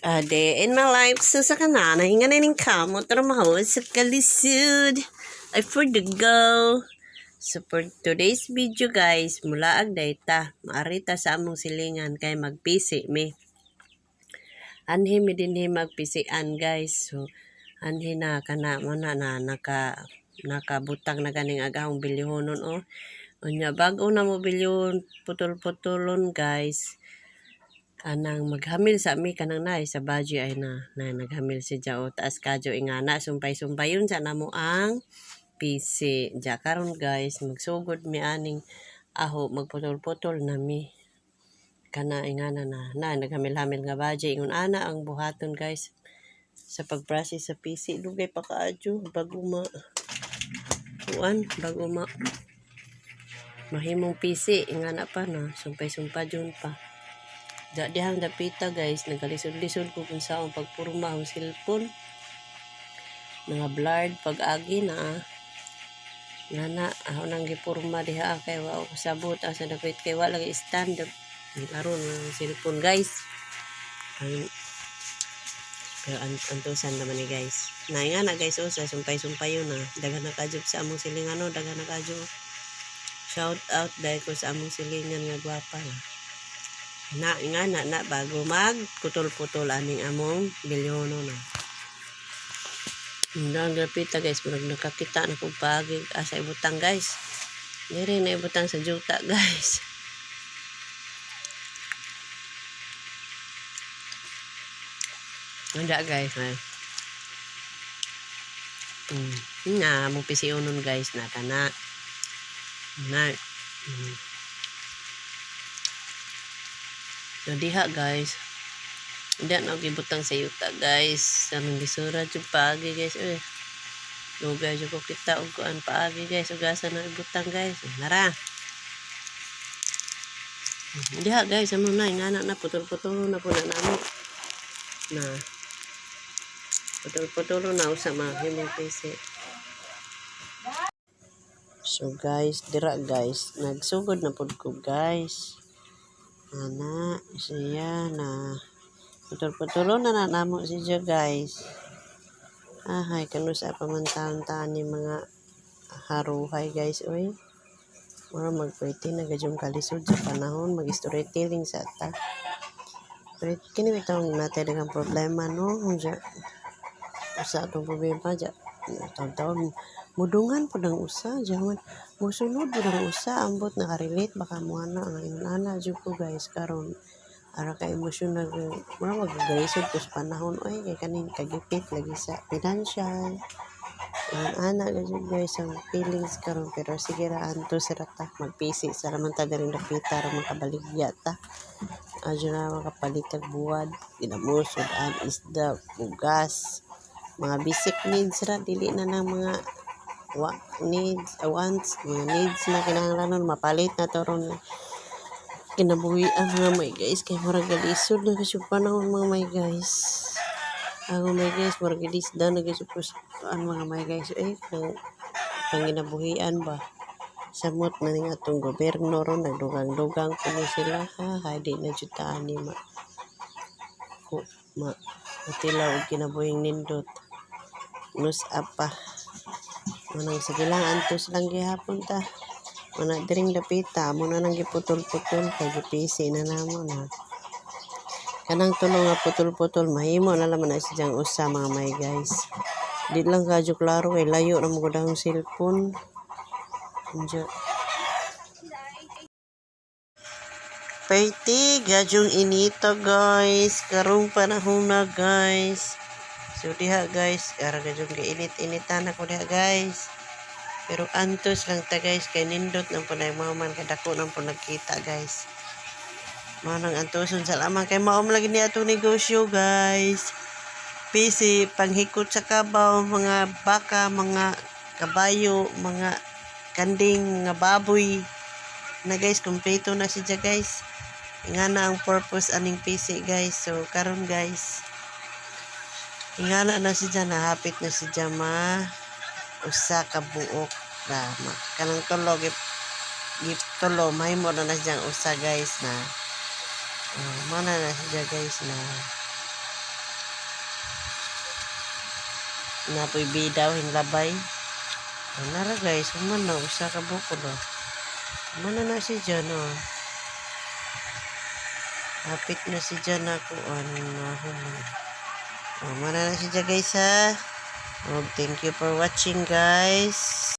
Day in my life sa kanana, hinga na ning kamot, trabaho sa kalisod. I for the go. So for today's video guys, mula ag data, maarita sa among silingan kay magpisi mi. Anhi mi dinhi magpisian guys. So anhi na kana mo na nakabutang na ganing agahong bilyonon o. Unya bago na mo bilyon putol-putulon guys. Anang maghamil sa mi kanang nay sa baji ay na naghamil si Jao taas kadyo ingana sumpay yun sa namo ang PC ja karon guys magsugod mi aning aho magputol-putol na mi kana ingana na naghamil-hamil nga baji ingon ana ang buhaton guys sa pagprocess sa PC dugay pa kaadyo bago mahimong PC ingana pa na sumpay yun pa. Dihang dapita guys, nagkalisod-lisod ko kung saan pagpurma ang cellphone. Mga blurred pag-agi na Ngana, ako nang gipurma diha kay wa ko sabot asa dapit kay wala lagi stand up. Aron ang cellphone guys. Pero antusan naman ni guys. Nga na guys, sa sumpay yun na. Dagan na kajob sa among silingan no, dagan na kajob. Shout out dahil ko sa among silingan nga gwapa na. Na bago mag putol-putol aning among bilyono na. Ang grapita guys, murag nakakita na kong pagi asa ibutang guys. Diri na ibutang sa juta guys. Anda guys, na mo pisionon guys na kana. So diha guys. Hindi na gibutang sa yuta guys. Anong gisura jud paagi guys. Lugay jud ko kita og kuan paagi guys. Ugasan na ibutang guys. Nara. Diha guys, amo na ingana na putol-putol na po na namo. Na putol-putol na usa mahimong PC. So guys, dira guys, nagsugod na pud ko guys. Ana siya na putol-putol na namo siya guys. Hay kanu sa pamantaon-taon ni mga haruhay guys oy. Mura magpwede na gadyong kalisod sa panahon mag-storytelling sa ta. Pero kini bitong natin dagang problema no. Usa atong problema ja. Taon-taon mudungan po ng usa jaman musunod po ng usa ambot nakarelate baka mo ana ang jud ko guys karon ara ka emosyonal mura magagaisod ko sa panahon oy kay kaning kagipit lagi sa financial ana jud guys ang feelings karon pero sige ra anto sira ta magpisi sa raman ta diri napita ra makabaligya ta adyo na makapalitag buwad ginamusod an isda bugas mga basic needs ra dili na ng mga wants mga needs na kinahanglanon mapalit na to ron kinabuhian mga may guys kay murag galisod na kasi panahon mga may guys ako may guys murag gilisda na guys ang mga may guys pang ginabuhian ba samot na ning atong gobyerno ron nagdugang-dugang kuno sila di na jud ta ani matilaw og kinabuhing nindot nus apa manang sige lang antos lang gihapon ta mana diring dapita mo na nang giputol-putol kay gipisi na namo na kanang tulo nga putol-putol mahimo na laman na siyang usa mga may guys di lang kadyo klaro kay layo na mo gudang cellphone enjoy Paiti gadyong inito guys karong panahon na guys. So diha guys, ara gadyong kainit-initan ako diha guys. Pero antos lang ta guys kay nindot nang punay man kadako nang pun nagkita guys. Manang antoson sa lamang kay maom lagi ni atong negosyo guys. PC panghikot sa kabaw, mga baka, mga kabayo, mga kanding, mga baboy. Na guys, kompleto na siya guys. Ingana ang purpose aning PC guys. So karon guys, ingana na siya nahapit na siya usa ka buok na kanang tulo tulo mahimo na siyang usa guys na mana na siya guys na Napoy bidaw hinlabay. Nara guys, humana usa ka buko no. Humana na si Jan oh. Hapit na si Jan ako humana. Humana na si Jan guys ha. Oh, thank you for watching guys.